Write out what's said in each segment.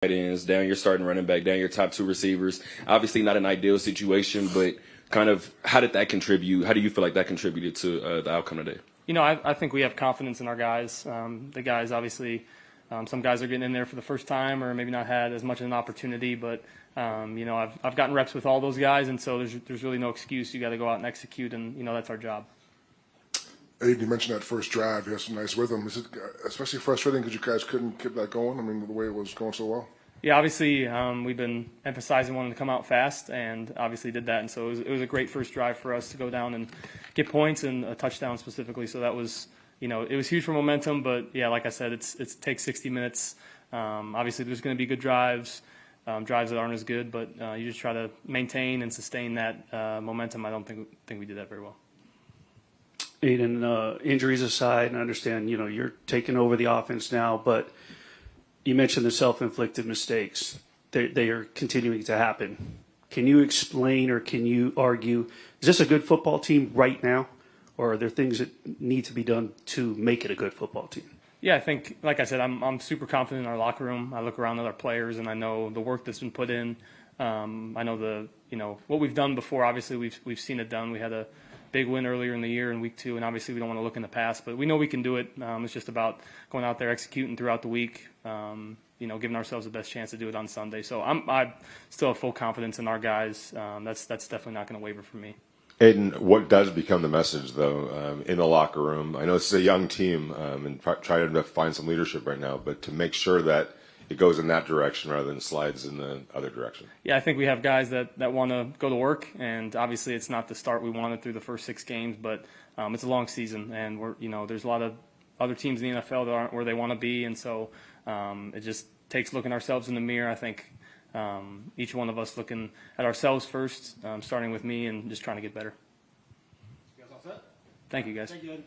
tight ends, down your starting running back, down your top two receivers. Obviously not an ideal situation, but kind of how did that contribute? How do you feel like that contributed to the outcome today? I think we have confidence in our guys. The guys, obviously, some guys are getting in there for the first time or maybe not had as much of an opportunity, but I've gotten reps with all those guys, and so there's really no excuse. You got to go out and execute, and that's our job. Aiden, you mentioned that first drive. You had some nice rhythm. Is it especially frustrating because you guys couldn't keep that going? I mean, the way it was going so well. Yeah, obviously, we've been emphasizing wanting to come out fast, and obviously did that. And so it was a great first drive for us to go down and get points and a touchdown specifically. So that was, it was huge for momentum. But yeah, like I said, it takes 60 minutes. Obviously, there's going to be good drives, drives that aren't as good, but you just try to maintain and sustain that momentum. I don't think we did that very well. Aiden, injuries aside, and I understand, you're taking over the offense now, but you mentioned the self-inflicted mistakes. They are continuing to happen. Can you explain or can you argue, is this a good football team right now, or are there things that need to be done to make it a good football team? Yeah, I think, like I said, I'm super confident in our locker room. I look around at our players, and I know the work that's been put in. I know what we've done before. Obviously, we've seen it done. We had a big win earlier in the year in week 2, and obviously we don't want to look in the past, but we know we can do it. It's just about going out there, executing throughout the week, giving ourselves the best chance to do it on Sunday. So I still have full confidence in our guys. That's definitely not going to waver for me. Aiden, what does become the message, though, in the locker room? I know it's a young team and trying to find some leadership right now, but to make sure that it goes in that direction rather than slides in the other direction. Yeah, I think we have guys that want to go to work, and obviously it's not the start we wanted through the first 6 games, but it's a long season, and there's a lot of other teams in the NFL that aren't where they want to be, and so it just takes looking ourselves in the mirror. I think each one of us looking at ourselves first, starting with me, and just trying to get better. You guys all set? Thank you, guys. Thank you.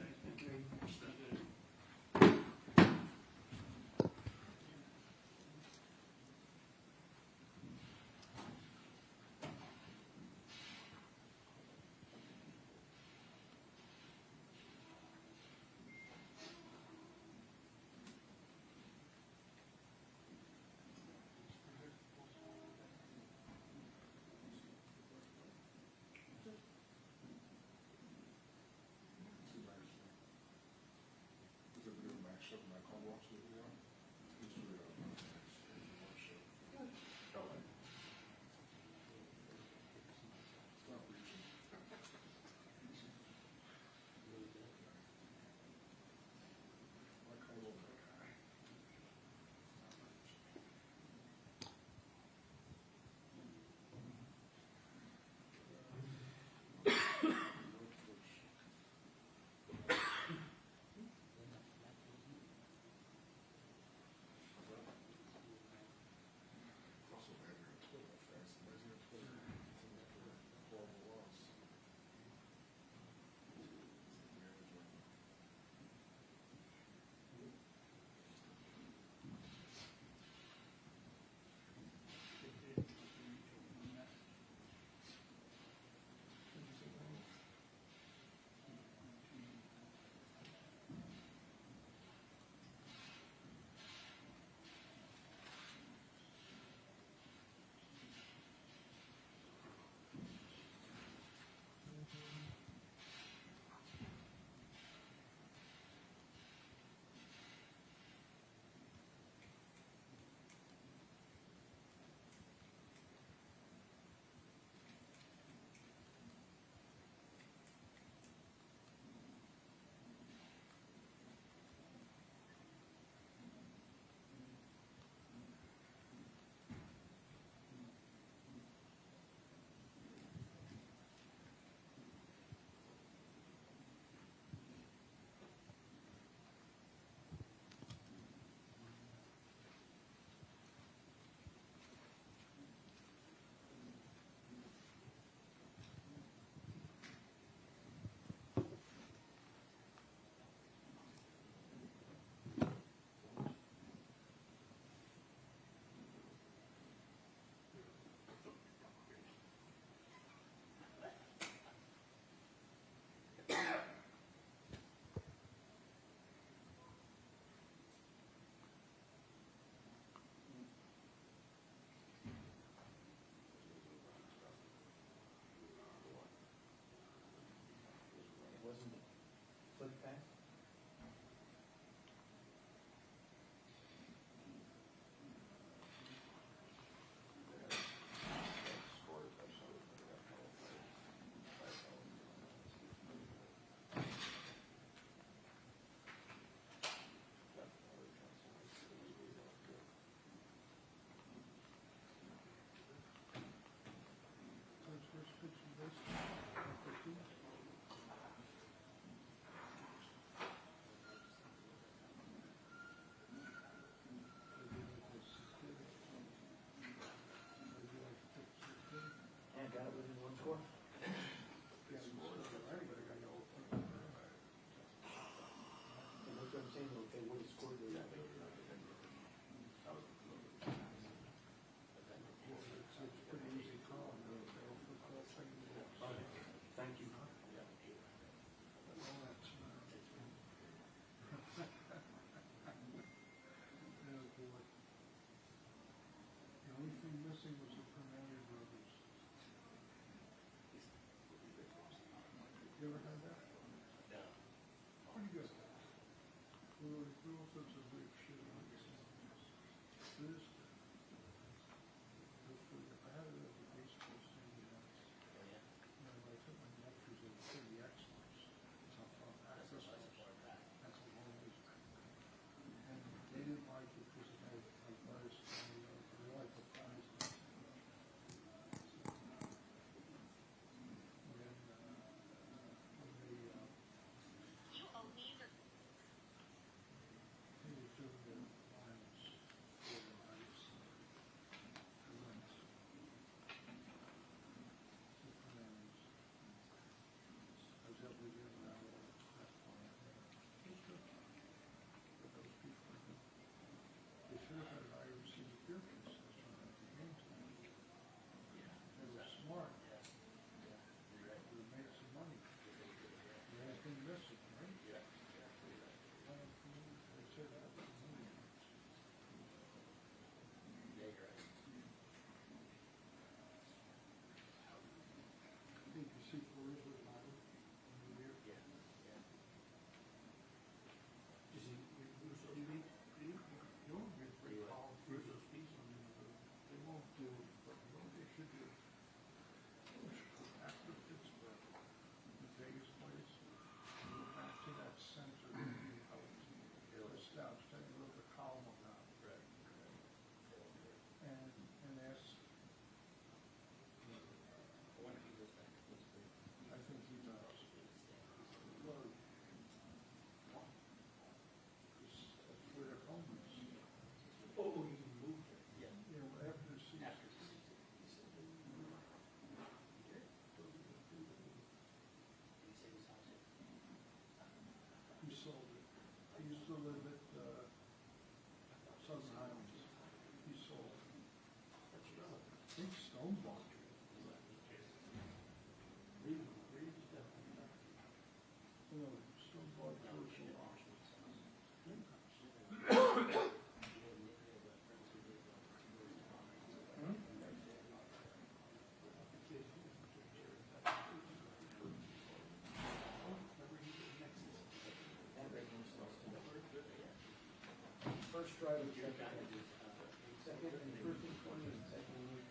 First drive of second and first and 20 and second and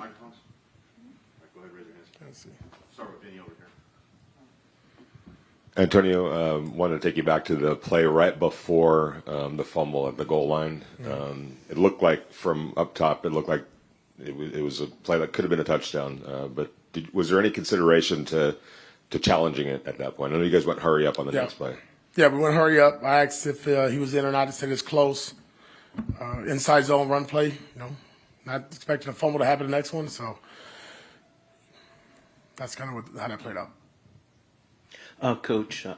microphones? Go ahead, raise your hands. Let's see. Start with Vinny over here. Antonio, wanted to take you back to the play right before the fumble at the goal line. It looked like from up top, it looked like it was a play that could have been a touchdown. But was there any consideration to challenging it at that point? I know you guys went hurry up on the next play. Yeah, we went hurry up. I asked if he was in or not. He said it's close. Inside zone run play, not expecting a fumble to happen the next one. So that's kind of how that played out. Coach, it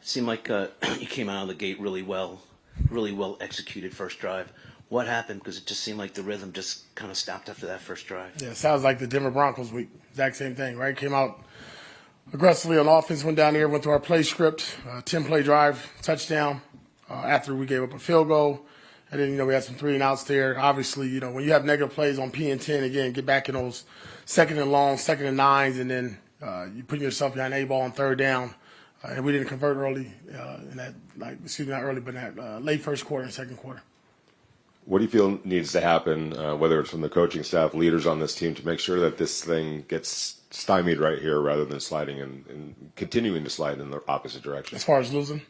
seemed like you came out of the gate really well executed first drive. What happened? Because it just seemed like the rhythm just kind of stopped after that first drive. Yeah, it sounds like the Denver Broncos week. Exact same thing, right? Came out aggressively on offense, went down there, went through our play script, 10-play drive, touchdown, after we gave up a field goal. And then, we had some 3-and-outs there. Obviously, when you have negative plays on P and 10, again, get back in those second and long, second and nines, and then you put yourself behind A ball on third down. And we didn't convert early in that, not early, but in that late first quarter and second quarter. What do you feel needs to happen, whether it's from the coaching staff, leaders on this team, to make sure that this thing gets stymied right here rather than sliding and continuing to slide in the opposite direction? As far as losing?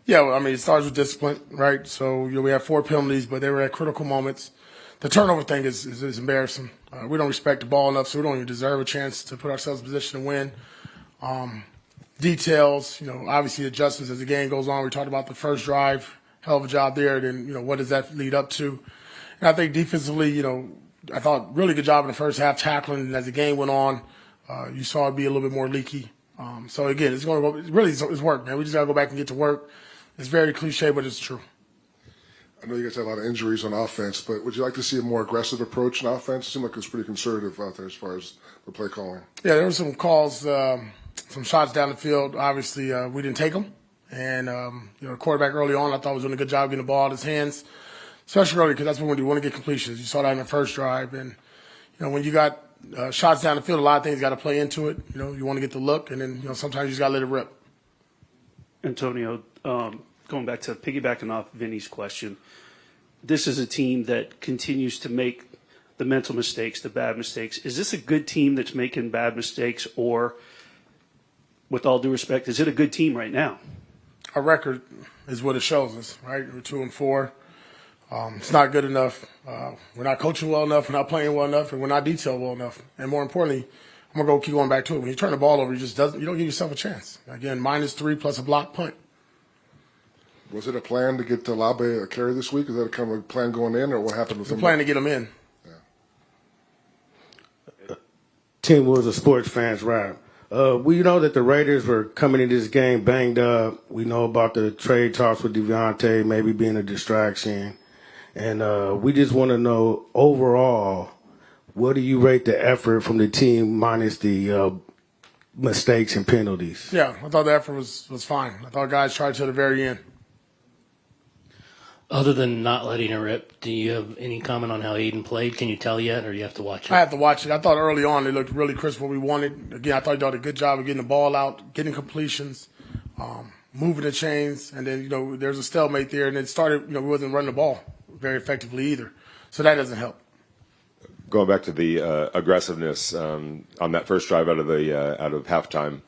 Yeah, well, I mean, it starts with discipline, right? So, we have 4 penalties, but they were at critical moments. The turnover thing is embarrassing. We don't respect the ball enough, so we don't even deserve a chance to put ourselves in position to win. Details, obviously adjustments as the game goes on. We talked about the first drive, hell of a job there. Then, what does that lead up to? And I think defensively, I thought really good job in the first half tackling. And as the game went on, you saw it be a little bit more leaky. So again, it's going to go. Really, it's work, man. We just got to go back and get to work. It's very cliche, but it's true. I know you guys have a lot of injuries on offense, but would you like to see a more aggressive approach in offense? It seemed like it was pretty conservative out there as far as the play calling. Yeah, there were some calls, some shots down the field. Obviously, we didn't take them. And, the quarterback early on, I thought was doing a good job getting the ball out of his hands, especially early because that's when you want to get completions. You saw that in the first drive. And, when you got shots down the field, a lot of things got to play into it. You want to get the look, and then, sometimes you just got to let it rip. Antonio, going back to piggybacking off Vinny's question, this is a team that continues to make the mental mistakes, the bad mistakes. Is this a good team that's making bad mistakes, or, with all due respect, is it a good team right now? Our record is what it shows us, right? We're 2-4. It's not good enough. We're not coaching well enough. We're not playing well enough, and we're not detailed well enough. And more importantly, I'm gonna keep going back to it. When you turn the ball over, you don't give yourself a chance. Again, -3 plus a block punt. Was it a plan to get Labe a carry this week? Is that kind of a plan going in, or what happened with him? The plan to get him in. Team was a sports fans, right? We know that the Raiders were coming into this game banged up. We know about the trade talks with Devontae maybe being a distraction. And we just want to know, overall, what do you rate the effort from the team minus the mistakes and penalties? Yeah, I thought the effort was fine. I thought guys tried to the very end. Other than not letting it rip, do you have any comment on how Aiden played? Can you tell yet, or do you have to watch it? I have to watch it. I thought early on they looked really crisp what we wanted. Again, I thought he did a good job of getting the ball out, getting completions, moving the chains, and then, there's a stalemate there, and it started, we wasn't running the ball very effectively either. So that doesn't help. Going back to the aggressiveness on that first drive out of halftime,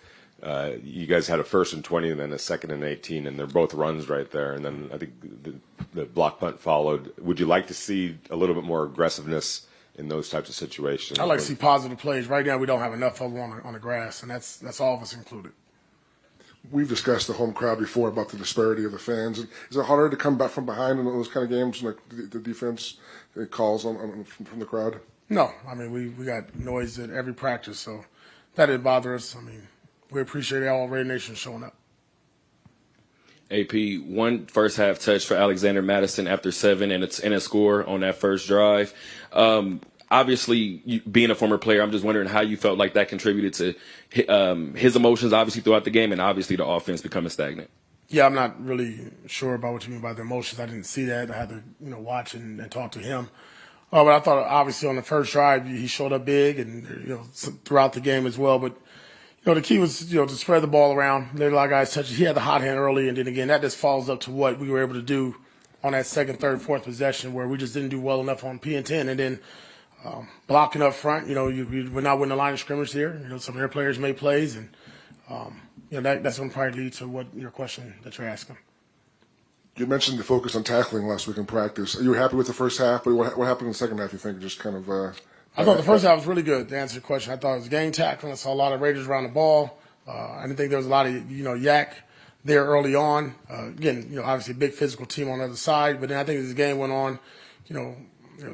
you guys had a 1st and 20 and then a 2nd and 18, and they're both runs right there. And then I think the block punt followed. Would you like to see a little bit more aggressiveness in those types of situations? I like to see positive plays. Right now we don't have enough of them on the grass, and that's all of us included. We've discussed the home crowd before about the disparity of the fans. Is it harder to come back from behind in those kind of games, like the defense calls from the crowd? No. I mean, we got noise at every practice, so that didn't bother us. I mean, we appreciate all Raider Nation showing up. AP, one first half touch for Alexander Madison after 7 and a score on that first drive. Obviously, being a former player, I'm just wondering how you felt like that contributed to his emotions, obviously, throughout the game, and obviously the offense becoming stagnant. Yeah, I'm not really sure about what you mean by the emotions. I didn't see that. I had to, watch and talk to him. But I thought, obviously, on the first drive, he showed up big and, throughout the game as well. But, the key was, to spread the ball around. Let a lot of guys touch it. He had the hot hand early, and then, again, that just follows up to what we were able to do on that second, third, fourth possession where we just didn't do well enough on P and 10. And then blocking up front. We're not winning the line of scrimmage here. Some of their players made plays, and that's going to probably lead to what your question that you're asking. You mentioned the focus on tackling last week in practice. Are you happy with the first half? But what happened in the second half, you think? Just kind of. I thought the first half was really good, to answer your question. I thought it was game tackling. I saw a lot of Raiders around the ball. I didn't think there was a lot of, yak there early on. Again, obviously a big physical team on the other side. But then I think as the game went on,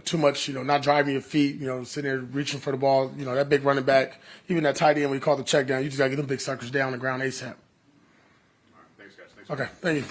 too much, not driving your feet, sitting there reaching for the ball. That big running back, even that tight end when you call the check down, you just got to get them big suckers down on the ground ASAP. Thanks, guys. Okay, thank you.